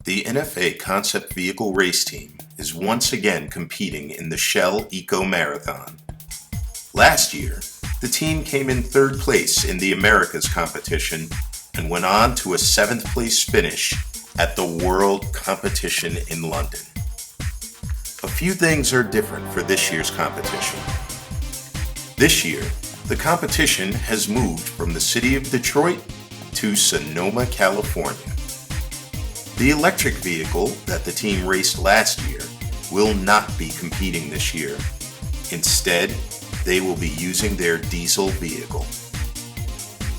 The NFA Concept Vehicle Race Team is once again competing in the Shell Eco Marathon. Last year, the team came in third place in the Americas competition and went on to a 7th place finish at the World Competition in London. A few things are different for this year's competition. This year, the competition has moved from the city of Detroit to Sonoma, California. The electric vehicle that the team raced last year will not be competing this year. Instead, they will be using their diesel vehicle.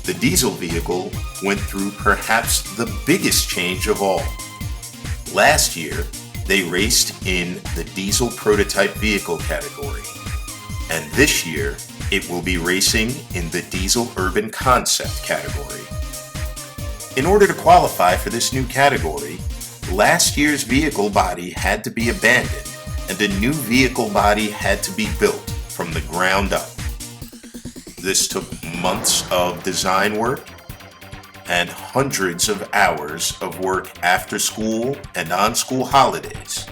The diesel vehicle went through perhaps the biggest change of all. Last year, they raced in the diesel prototype vehicle category, and this year it will be racing in the diesel urban concept category. In order to qualify for this new category, last year's vehicle body had to be abandoned and a new vehicle body had to be built from the ground up. This took months of design work and hundreds of hours of work after school and on school holidays.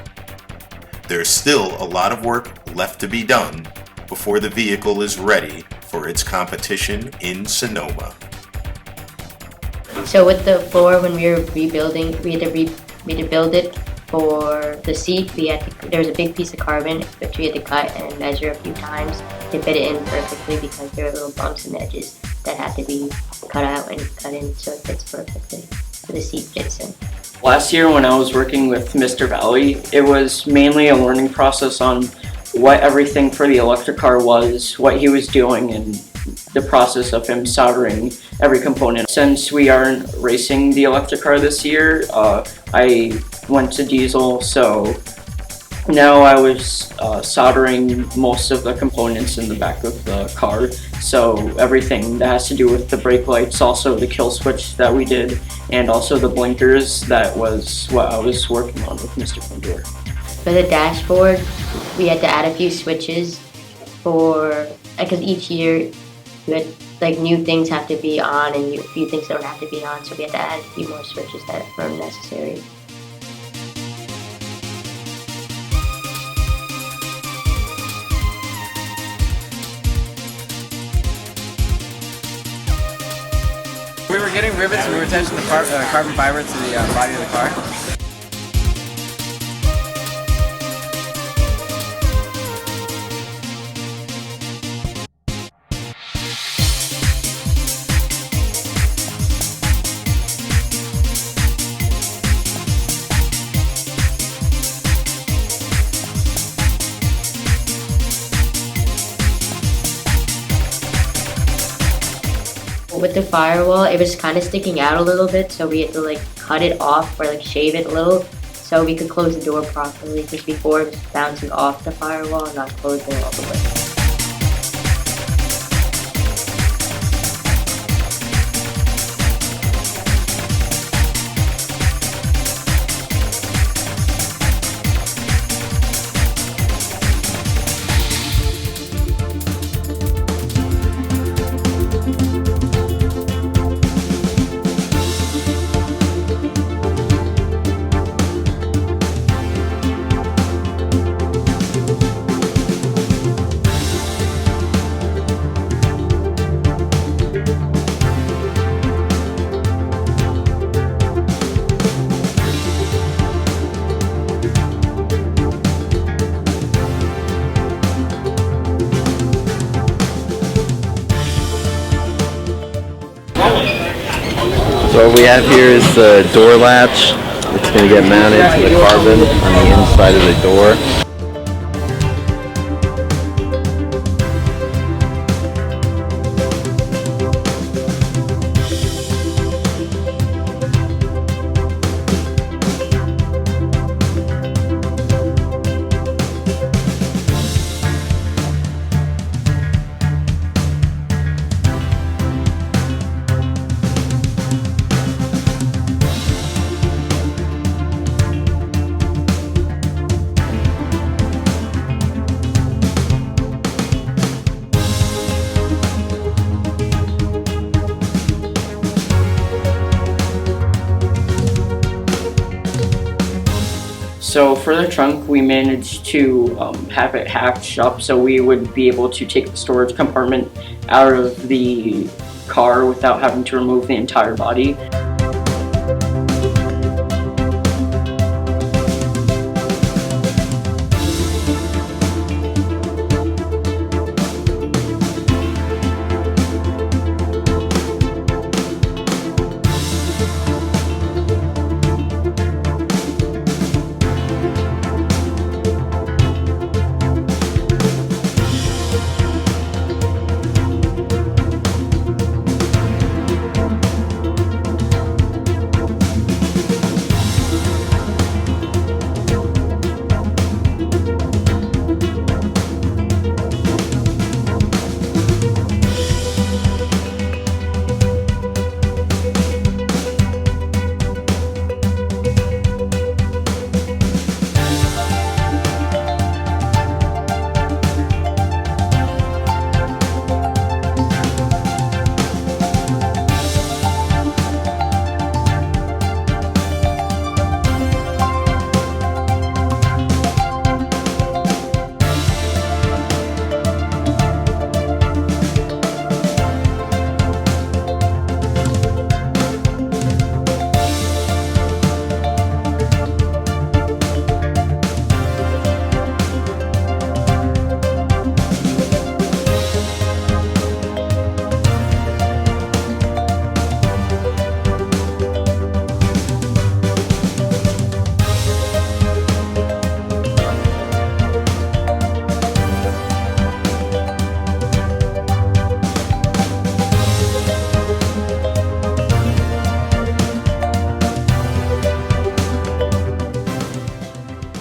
There's still a lot of work left to be done before the vehicle is ready for its competition in Sonoma. So with the floor, when we were rebuilding, we had to build it for the seat. There was a big piece of carbon which we had to cut and measure a few times to fit it in perfectly because there were little bumps in the edges that had to be cut out and cut in so it fits perfectly, so the seat fits in. Last year when I was working with Mr. Valley, it was mainly a learning process on what everything for the electric car was, what he was doing, and the process of him soldering every component. Since we aren't racing the electric car this year, I went to diesel, so now I was soldering most of the components in the back of the car. So everything that has to do with the brake lights, also the kill switch that we did, and also the blinkers, that was what I was working on with Mr. Pandora. For the dashboard, we had to add a few switches because each year you had new things have to be on and a few things don't have to be on, so we had to add a few more switches that were necessary. We were getting rivets and we were attaching the carbon fiber to the body of the car. With the firewall, it was kind of sticking out a little bit, so we had to cut it off or shave it a little so we could close the door properly, because before it was bouncing off the firewall and not closing all the way. So what we have here is the door latch. It's going to get mounted to the carbon on the inside of the door. So for the trunk, we managed to have it hatched up so we would be able to take the storage compartment out of the car without having to remove the entire body.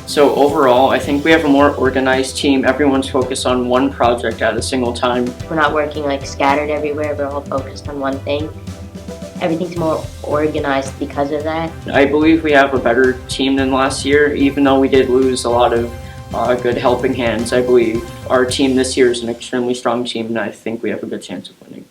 So overall, I think we have a more organized team. Everyone's focused on one project at a single time. We're not working like scattered everywhere. We're all focused on one thing. Everything's more organized because of that. I believe we have a better team than last year, even though we did lose a lot of good helping hands. I believe our team this year is an extremely strong team, and I think we have a good chance of winning.